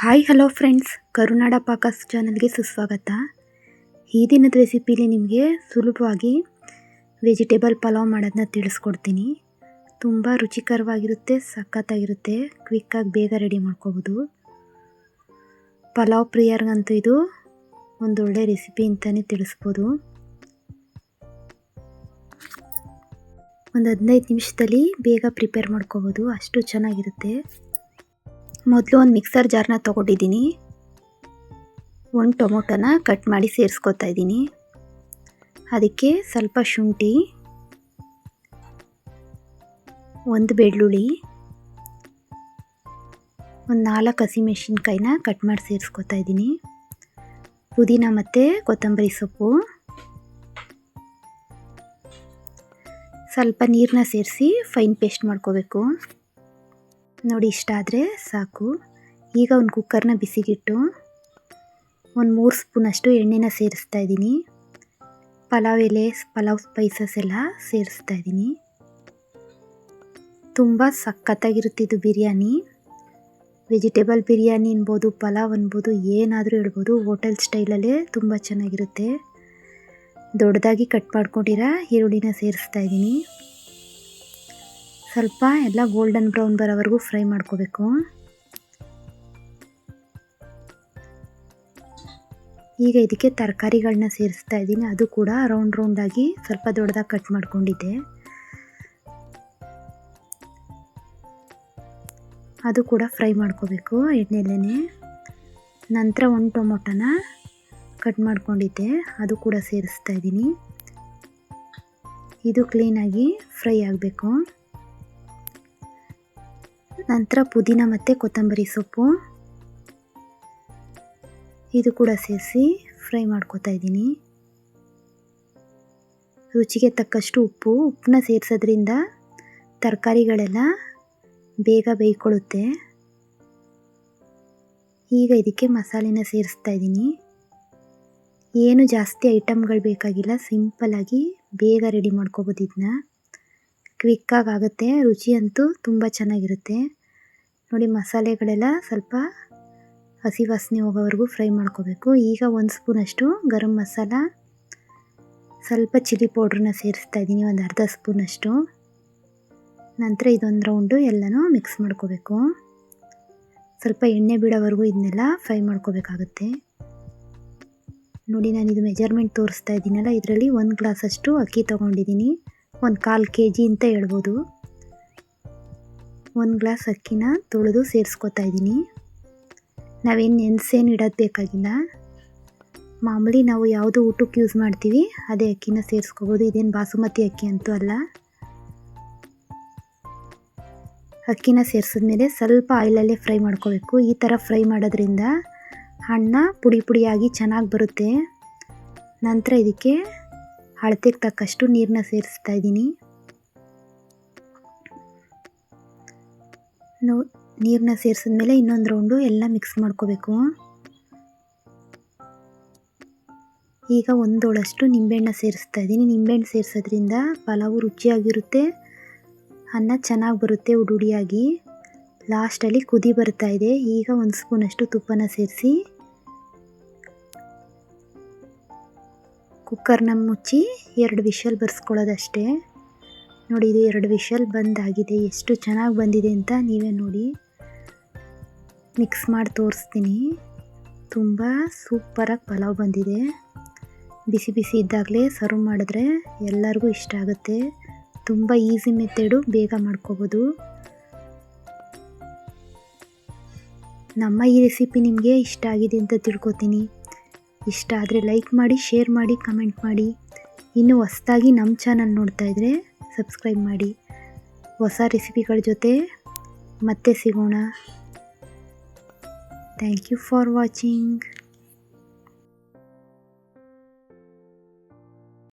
Hi hello friends, ಕರುನಾಡ ಪಾಕಸ್ ಚಾನಲ್ಗೆ ಸುಸ್ವಾಗತ. ಈ ದಿನದ ರೆಸಿಪಿಲಿ ನಿಮಗೆ ಸುಲಭವಾಗಿ ವೆಜಿಟೇಬಲ್ ಪಲಾವ್ ಮಾಡೋದನ್ನ ತಿಳಿಸ್ಕೊಡ್ತೀನಿ. ತುಂಬ ರುಚಿಕರವಾಗಿರುತ್ತೆ, ಸಖತ್ತಾಗಿರುತ್ತೆ, ಕ್ವಿಕ್ಕಾಗಿ ಬೇಗ ರೆಡಿ ಮಾಡ್ಕೋಬೋದು. ಪಲಾವ್ ಪ್ರಿಯರ್ಗಂತೂ ಇದು ಒಂದೊಳ್ಳೆ ರೆಸಿಪಿ ಅಂತಲೇ ತಿಳಿಸ್ಬೋದು. ಒಂದು 15 ನಿಮಿಷದಲ್ಲಿ ಬೇಗ ಪ್ರಿಪೇರ್ ಮಾಡ್ಕೋಬೋದು, ಅಷ್ಟು ಚೆನ್ನಾಗಿರುತ್ತೆ. ಮೊದಲು ಒಂದು ಮಿಕ್ಸರ್ ಜಾರ್ನ ತೊಗೊಂಡಿದ್ದೀನಿ. ಒಂದು ಟೊಮೊಟೊನ ಕಟ್ ಮಾಡಿ ಸೇರಿಸ್ಕೊತಾ ಇದ್ದೀನಿ. ಅದಕ್ಕೆ ಸ್ವಲ್ಪ ಶುಂಠಿ, ಒಂದು ಬೆಳ್ಳುಳ್ಳಿ, ಒಂದು 4 ಹಸಿಮೆಣಸಿನ್ಕಾಯಿನ ಕಟ್ ಮಾಡಿ ಸೇರಿಸ್ಕೊತಾ ಇದ್ದೀನಿ. ಪುದೀನ ಮತ್ತು ಕೊತ್ತಂಬರಿ ಸೊಪ್ಪು, ಸ್ವಲ್ಪ ನೀರನ್ನ ಸೇರಿಸಿ ಫೈನ್ ಪೇಸ್ಟ್ ಮಾಡ್ಕೋಬೇಕು. ನೋಡಿ, ಇಷ್ಟ ಆದರೆ ಸಾಕು. ಈಗ ಒಂದು ಕುಕ್ಕರ್ನ ಬಿಸಿಗಿಟ್ಟು ಒಂದು 3 ಸ್ಪೂನಷ್ಟು ಎಣ್ಣೆನ ಸೇರಿಸ್ತಾ ಇದ್ದೀನಿ. ಪಲಾವ್ ಎಲೆ, ಪಲಾವ್ ಸ್ಪೈಸಸ್ ಎಲ್ಲ ಸೇರಿಸ್ತಾ ಇದ್ದೀನಿ. ತುಂಬ ಸಖತ್ತಾಗಿರುತ್ತೆ ಇದು ಬಿರಿಯಾನಿ. ವೆಜಿಟೇಬಲ್ ಬಿರಿಯಾನಿ ಅನ್ಬೋದು, ಪಲಾವ್ ಅನ್ಬೋದು, ಏನಾದರೂ ಹೇಳ್ಬೋದು. ಹೋಟೆಲ್ ಸ್ಟೈಲಲ್ಲೇ ತುಂಬ ಚೆನ್ನಾಗಿರುತ್ತೆ. ದೊಡ್ಡದಾಗಿ ಕಟ್ ಮಾಡ್ಕೊಂಡಿರೋ ಈರುಳ್ಳಿನ ಸೇರಿಸ್ತಾ ಇದ್ದೀನಿ. ಸ್ವಲ್ಪ ಎಲ್ಲ ಗೋಲ್ಡನ್ ಬ್ರೌನ್ ಬರೋವರೆಗೂ ಫ್ರೈ ಮಾಡ್ಕೋಬೇಕು. ಈಗ ಇದಕ್ಕೆ ತರಕಾರಿಗಳನ್ನ ಸೇರಿಸ್ತಾ ಇದ್ದೀನಿ. ಅದು ಕೂಡ ರೌಂಡಾಗಿ ಸ್ವಲ್ಪ ದೊಡ್ಡದಾಗಿ ಕಟ್ ಮಾಡ್ಕೊಂಡಿದ್ದೆ. ಅದು ಕೂಡ ಫ್ರೈ ಮಾಡ್ಕೋಬೇಕು ಎಣ್ಣೆಯಲ್ಲೇ. ನಂತರ ಒಂದು ಟೊಮೊಟೊನ ಕಟ್ ಮಾಡ್ಕೊಂಡಿದ್ದೆ, ಅದು ಕೂಡ ಸೇರಿಸ್ತಾ ಇದ್ದೀನಿ. ಇದು ಕ್ಲೀನಾಗಿ ಫ್ರೈ ಆಗಬೇಕು. ನಂತರ ಪುದೀನ ಮತ್ತು ಕೊತ್ತಂಬರಿ ಸೊಪ್ಪು, ಇದು ಕೂಡ ಸೇರಿಸಿ ಫ್ರೈ ಮಾಡ್ಕೋತಾ ಇದ್ದೀನಿ. ರುಚಿಗೆ ತಕ್ಕಷ್ಟು ಉಪ್ಪನ್ನ ಸೇರಿಸೋದ್ರಿಂದ ತರಕಾರಿಗಳೆಲ್ಲ ಬೇಗ ಬೇಯ್ಕೊಳ್ಳುತ್ತೆ. ಈಗ ಇದಕ್ಕೆ ಮಸಾಲೆನ ಸೇರಿಸ್ತಾ ಇದ್ದೀನಿ. ಏನು ಜಾಸ್ತಿ ಐಟಮ್ಗಳು ಬೇಕಾಗಿಲ್ಲ, ಸಿಂಪಲ್ಲಾಗಿ ಬೇಗ ರೆಡಿ ಮಾಡ್ಕೋಬೋದು. ಇದನ್ನ ಕ್ವಿಕ್ಕಾಗಿ ಆಗುತ್ತೆ, ರುಚಿ ಅಂತೂ ತುಂಬ ಚೆನ್ನಾಗಿರುತ್ತೆ. ನೋಡಿ, ಮಸಾಲೆಗಳೆಲ್ಲ ಸ್ವಲ್ಪ ಹಸಿ ವಾಸನೆ ಹೋಗೋವರೆಗೂ ಫ್ರೈ ಮಾಡ್ಕೋಬೇಕು. ಈಗ 1 ಸ್ಪೂನಷ್ಟು ಗರಂ ಮಸಾಲ, ಸ್ವಲ್ಪ ಚಿಲ್ಲಿ ಪೌಡ್ರನ್ನ ಸೇರಿಸ್ತಾ ಇದ್ದೀನಿ, ಒಂದು ಅರ್ಧ ಸ್ಪೂನಷ್ಟು. ನಂತರ ಇದೊಂದು ರೌಂಡು ಎಲ್ಲನೂ ಮಿಕ್ಸ್ ಮಾಡ್ಕೋಬೇಕು. ಸ್ವಲ್ಪ ಎಣ್ಣೆ ಬಿಡೋವರೆಗೂ ಇದನ್ನೆಲ್ಲ ಫ್ರೈ ಮಾಡ್ಕೋಬೇಕಾಗುತ್ತೆ. ನೋಡಿ, ನಾನು ಇದು ಮೆಜರ್ಮೆಂಟ್ ತೋರಿಸ್ತಾ ಇದ್ದೀನಲ್ಲ, ಇದರಲ್ಲಿ 1 ಗ್ಲಾಸಷ್ಟು ಅಕ್ಕಿ ತೊಗೊಂಡಿದ್ದೀನಿ. ಒಂದು 1/4 kg ಅಂತ ಹೇಳ್ಬೋದು. 1 ಗ್ಲಾಸ್ ಅಕ್ಕಿನ ತೊಳೆದು ಸೇರಿಸ್ಕೊತಾ ಇದ್ದೀನಿ. ನಾವೇನು ನೆನೆಸೇನು ಇಡೋದು ಬೇಕಾಗಿಲ್ಲ. ಮಾಮೂಲಿ ನಾವು ಯಾವುದು ಊಟಕ್ಕೆ ಯೂಸ್ ಮಾಡ್ತೀವಿ ಅದೇ ಅಕ್ಕಿನ ಸೇರಿಸ್ಕೋಬೋದು. ಇದೇನು ಬಾಸುಮತಿ ಅಕ್ಕಿ ಅಂತೂ ಅಲ್ಲ. ಅಕ್ಕಿನ ಸೇರಿಸಿದ್ಮೇಲೆ ಸ್ವಲ್ಪ ಆಯಿಲಲ್ಲೇ ಫ್ರೈ ಮಾಡ್ಕೋಬೇಕು. ಈ ಥರ ಫ್ರೈ ಮಾಡೋದ್ರಿಂದ ಅನ್ನ ಪುಡಿ ಪುಡಿಯಾಗಿ ಚೆನ್ನಾಗಿ ಬರುತ್ತೆ. ನಂತರ ಇದಕ್ಕೆ ಅಳತೆಗೆ ತಕ್ಕಷ್ಟು ನೀರನ್ನ ಸೇರಿಸ್ತಾ ಇದ್ದೀನಿ. ನೀರನ್ನ ಸೇರಿಸಿದ್ಮೇಲೆ ಇನ್ನೊಂದು ರೌಂಡು ಎಲ್ಲ ಮಿಕ್ಸ್ ಮಾಡ್ಕೋಬೇಕು. ಈಗ 1 ಹೋಳಷ್ಟು ನಿಂಬೆಹಣ್ಣು ಸೇರಿಸ್ತಾ ಇದ್ದೀನಿ. ನಿಂಬೆಹಣ್ಣು ಸೇರಿಸೋದ್ರಿಂದ ಪಲಾವು ರುಚಿಯಾಗಿರುತ್ತೆ, ಅನ್ನ ಚೆನ್ನಾಗಿ ಬರುತ್ತೆ ಉಡುಡಿಯಾಗಿ. ಲಾಸ್ಟಲ್ಲಿ ಕುದಿ ಬರ್ತಾ ಇದೆ. ಈಗ 1 ಸ್ಪೂನಷ್ಟು ತುಪ್ಪನ ಸೇರಿಸಿ ಕುಕ್ಕರ್ನ ಮುಚ್ಚಿ 2 ವಿಷಲ್ ಬರ್ಸ್ಕೊಳ್ಳೋದಷ್ಟೇ. ನೋಡಿ, ಇದು 2 ವಿಷಲ್ ಬಂದಾಗಿದೆ. ಎಷ್ಟು ಚೆನ್ನಾಗಿ ಬಂದಿದೆ ಅಂತ ನೀವೇ ನೋಡಿ. ಮಿಕ್ಸ್ ಮಾಡಿ ತೋರಿಸ್ತೀನಿ. ತುಂಬ ಸೂಪರಾಗಿ ಪಲಾವ್ ಬಂದಿದೆ. ಬಿಸಿ ಬಿಸಿ ಇದ್ದಾಗಲೇ ಸರ್ವ್ ಮಾಡಿದ್ರೆ ಎಲ್ಲರಿಗೂ ಇಷ್ಟ ಆಗುತ್ತೆ. ತುಂಬ ಈಸಿ ಮೆಥಡು, ಬೇಗ ಮಾಡ್ಕೋಬೋದು. ನಮ್ಮ ಈ ರೆಸಿಪಿ ನಿಮಗೆ ಇಷ್ಟ ಆಗಿದೆ ಅಂತ ತಿಳ್ಕೊತೀನಿ. ಇಷ್ಟ ಆದರೆ ಲೈಕ್ ಮಾಡಿ, ಶೇರ್ ಮಾಡಿ, ಕಮೆಂಟ್ ಮಾಡಿ. ಇನ್ನು ಹೊಸದಾಗಿ ನಮ್ಮ ಚಾನಲ್ ನೋಡ್ತಾ ಇದ್ದರೆ ಸಬ್ಸ್ಕ್ರೈಬ್ ಮಾಡಿ. ಹೊಸ ರೆಸಿಪಿಗಳ ಜೊತೆ ಮತ್ತೆ ಸಿಗೋಣ. Thank you for watching.